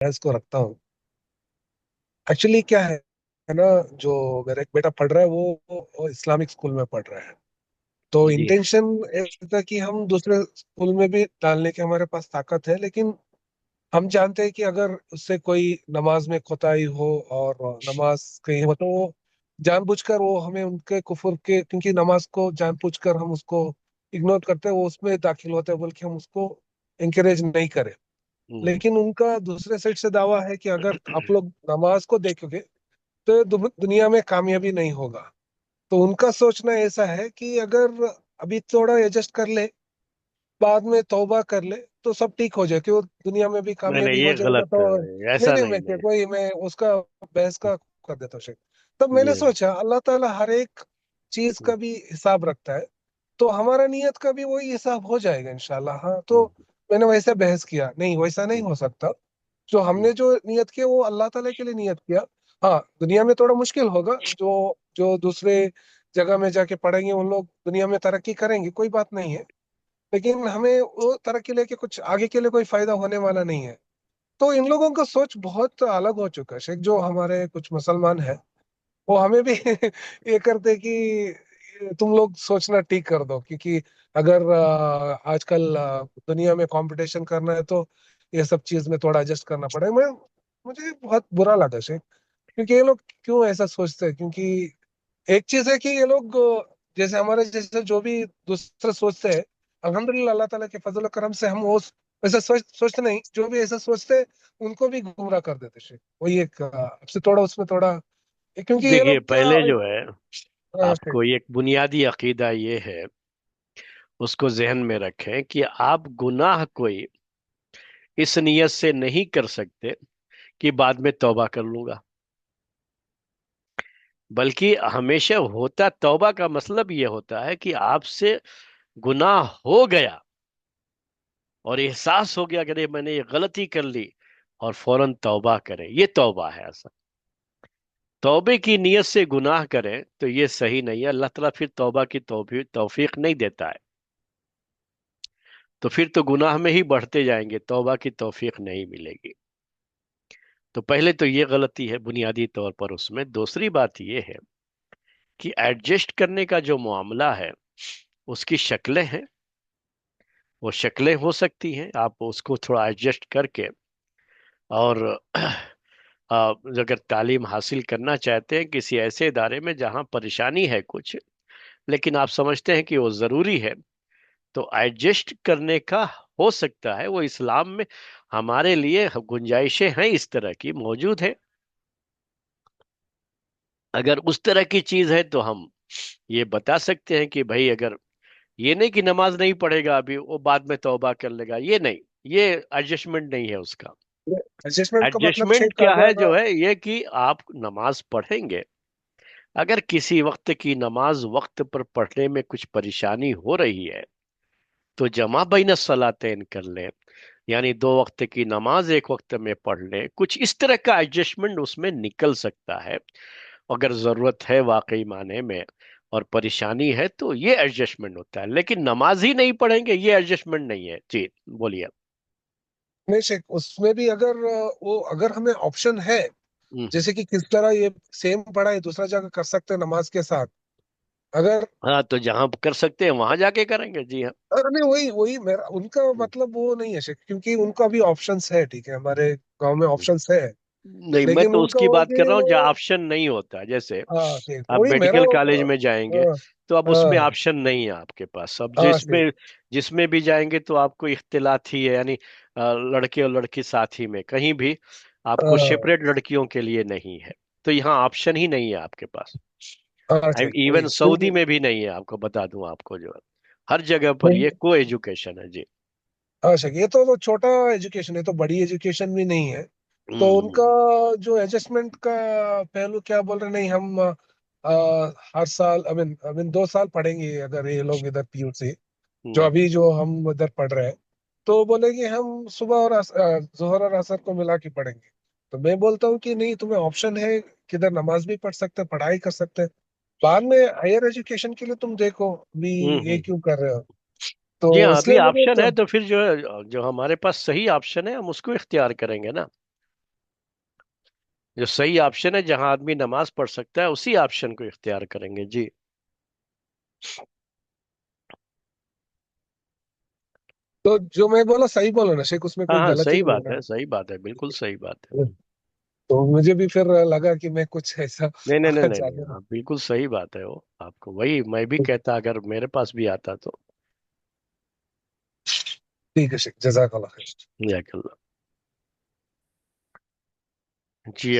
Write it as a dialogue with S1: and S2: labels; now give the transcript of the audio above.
S1: बहस को रखता हूँ। एक्चुअली क्या है ना, जो मेरा एक बेटा पढ़ रहा है वो इस्लामिक स्कूल में पढ़ रहा है। तो
S2: जी।
S1: इंटेंशन ऐसा कि हम दूसरे स्कूल में भी डालने की हमारे पास ताकत है, लेकिन हम जानते हैं कि अगर उससे कोई नमाज में कोताही हो और नमाज कहीं हो तो वो जानबूझकर वो हमें उनके कुफर के, क्योंकि नमाज को जानबूझकर हम उसको इग्नोर करते हैं, वो उसमें दाखिल होते हैं, बल्कि हम उसको इंकरेज नहीं करें।
S2: हम्म।
S1: लेकिन उनका दूसरे साइड से दावा है कि अगर आप लोग नमाज को देखोगे तो दुनिया में कामयाबी नहीं होगा। तो उनका सोचना ऐसा है कि अगर अभी थोड़ा एडजस्ट कर ले, बाद में तौबा कर ले, तो सब ठीक हो जाए, कि वो दुनिया में भी
S2: नहीं नहीं,
S1: कामयाबी हो
S2: ये
S1: जाएगा।
S2: गलत
S1: तो
S2: है,
S1: नहीं
S2: ऐसा
S1: नहीं,
S2: नहीं नहीं।
S1: मैं उसका बहस का कर देता हूँ शेख। तब मैंने
S2: जी।
S1: सोचा अल्लाह ताला हर एक चीज
S2: हम्म।
S1: का भी हिसाब रखता है, तो हमारा नियत का भी वही हिसाब हो जाएगा इंशाल्लाह। हाँ, तो
S2: हम्म।
S1: मैंने वैसे बहस किया, नहीं वैसा नहीं
S2: हम्म।
S1: हो सकता। जो
S2: हम्म।
S1: हमने जो नियत किया वो अल्लाह ताला के लिए नियत किया। हाँ, दुनिया में थोड़ा मुश्किल होगा, जो जो दूसरे जगह में जाके पढ़ेंगे उन लोग दुनिया में तरक्की करेंगे, कोई बात नहीं है। लेकिन हमें वो तरक्की लेके कुछ आगे के लिए कोई फायदा होने वाला नहीं है। तो इन लोगों का सोच बहुत अलग हो चुका है शेख। जो हमारे कुछ मुसलमान हैं वो हमें भी ये करते कि तुम लोग सोचना ठीक कर दो, क्योंकि अगर आजकल दुनिया में कंपटीशन करना है तो ये सब चीज में थोड़ा एडजस्ट करना पड़ेगा। मुझे बहुत बुरा लगा शेख, क्योंकि ये लोग क्यों ऐसा सोचते हैं। क्योंकि एक चीज है कि ये लोग जैसे हमारे जैसे जो भी दूसरे सोचते हैं, अल्हम्दुलिल्लाह अल्लाह ताला के फजल करम से हम वो वैसा सोचते नहीं। जो भी ऐसा सोचते हैं उनको भी गुमराह कर देते शेख। वही एक आपसे थोड़ा उसमें थोड़ा, क्योंकि ये
S2: देखिए,
S1: लोग क्या।
S2: पहले जो है,
S1: शेख।
S2: आपको एक बुनियादी अकीदा ये है, उसको जहन में रखें कि आप गुनाह कोई इस नियत से नहीं कर सकते कि बाद में तौबा कर लूंगा। बल्कि हमेशा होता, तौबा का मतलब ये होता है कि आपसे गुनाह हो गया और एहसास हो गया कि अरे मैंने ये गलती कर ली, और फौरन तौबा करें, ये तौबा है असल। तौबे की नीयत से गुनाह करें तो ये सही नहीं है, अल्लाह ताला फिर तौबा की तौफीक नहीं देता है। तो फिर तो गुनाह में ही बढ़ते जाएंगे, तौबा की तौफीक नहीं मिलेगी। तो पहले तो ये गलती है बुनियादी तौर पर। उसमें दूसरी बात ये है कि एडजस्ट करने का जो मामला है, उसकी शक्लें हैं। वो शक्लें हो सकती हैं, आप उसको थोड़ा एडजस्ट करके, और अगर तालीम हासिल करना चाहते हैं किसी ऐसे इदारे में जहां परेशानी है कुछ, लेकिन आप समझते हैं कि वो जरूरी है, तो एडजस्ट करने का हो सकता है। वो इस्लाम में हमारे लिए गुंजाइशें हैं, इस तरह की मौजूद है। अगर उस तरह की चीज है तो हम ये बता सकते हैं कि भाई, अगर ये नहीं कि नमाज नहीं पढ़ेगा अभी, वो बाद में तौबा कर लेगा, ये नहीं, ये एडजस्टमेंट नहीं है उसका।
S1: एडजस्टमेंट का मतलब
S2: एडजस्टमेंट
S1: शेख
S2: क्या है
S1: अगर
S2: जो है, ये कि आप नमाज पढ़ेंगे। अगर किसी वक्त की नमाज वक्त पर पढ़ने में कुछ परेशानी हो रही है, तो जमा बैन सलातैन कर लें, यानी दो वक्त की नमाज एक वक्त में पढ़ लें। कुछ इस तरह का एडजस्टमेंट उसमें निकल सकता है। अगर जरूरत है वाकई माने में और परेशानी है, तो ये एडजस्टमेंट होता है। लेकिन नमाज ही नहीं पढ़ेंगे, ये एडजस्टमेंट नहीं है जी। बोलिए।
S1: नहीं शेख, उसमें भी अगर वो अगर हमें ऑप्शन है,
S2: हम्म।
S1: जैसे कि किस तरह ये सेम पढ़ाई दूसरा जगह कर सकते हैं नमाज के साथ। अगर
S2: हाँ, तो जहां कर सकते हैं वहां जाके करेंगे, जी हाँ।
S1: अरे नहीं, वही वही मेरा उनका
S2: हम्म।
S1: मतलब वो नहीं है शेख, क्योंकि उनका भी ऑप्शंस है। ठीक है, हमारे गांव में ऑप्शंस है,
S2: नहीं, मैं
S1: लेकिन
S2: तो
S1: उनका
S2: उसकी
S1: वो
S2: बात कर
S1: भी
S2: रहा हूँ
S1: वो।
S2: जहाँ ऑप्शन नहीं होता। जैसे
S1: हाँ ठीक,
S2: आप
S1: वही मेरा
S2: मेडिकल कॉलेज में जाएंगे,
S1: हाँ
S2: तो अब उसमें
S1: हाँ
S2: ऑप्शन नहीं है आपके पास। अब
S1: हाँ ठीक।
S2: जिसमें जिसमें भी जाएंगे तो आपको इख्तिलात ही है, यानी लड़के और लड़की साथ ही में कहीं भी, आपको
S1: हाँ
S2: सेपरेट लड़कियों के लिए नहीं है। तो यहाँ ऑप्शन ही नहीं है आपके पास।
S1: हाँ ठीक, वही
S2: इवन सऊदी में भी नहीं है, आपको बता दूं, आपको जो है हर जगह पर ये को एजुकेशन है जी।
S1: हाँ शेख, ये तो छोटा एजुकेशन है, तो बड़ी एजुकेशन भी नहीं है। तो उनका
S2: हम्म।
S1: जो एडजस्टमेंट का पहलू क्या बोल रहे, नहीं हम हर साल आई मीन 2 साल पढ़ेंगे अगर ये लोग इधर पीयू से, जो
S2: हम्म।
S1: अभी जो हम उधर पढ़ रहे हैं, तो बोलेंगे हम सुबह और जोहर और असर को मिला के पढ़ेंगे। तो मैं बोलता हूँ कि नहीं, तुम्हें ऑप्शन है, किधर नमाज भी पढ़ सकते हैं, पढ़ाई कर सकते हैं। बाद में हायर एजुकेशन के लिए तुम देखो भी, ये
S2: हम्म।
S1: क्यों कर रहे हो।
S2: जी
S1: तो
S2: हाँ, अभी
S1: इसलिए मुझे
S2: ऑप्शन
S1: तो
S2: है तो फिर जो है, जो हमारे पास सही ऑप्शन है हम उसको इख्तियार करेंगे ना। जो सही ऑप्शन है, जहां आदमी नमाज पढ़ सकता है, उसी ऑप्शन को इख्तियार करेंगे जी।
S1: तो जो मैं बोला सही बोला ना शेख, उसमें
S2: हाँ
S1: कोई
S2: हाँ,
S1: गलती
S2: सही
S1: नहीं
S2: बात
S1: है
S2: है, सही बात है, बिल्कुल सही बात है।
S1: ना। तो मुझे भी फिर लगा कि मैं कुछ ऐसा
S2: नहीं नहीं नहीं नहीं नहीं,
S1: ज्यादा।
S2: हाँ बिल्कुल सही बात है वो। आपको वही मैं भी कहता अगर मेरे पास भी आता तो।
S1: ठीक है शेख, जजाक अल्लाह खैर।
S2: जजाकल्लाह। जी।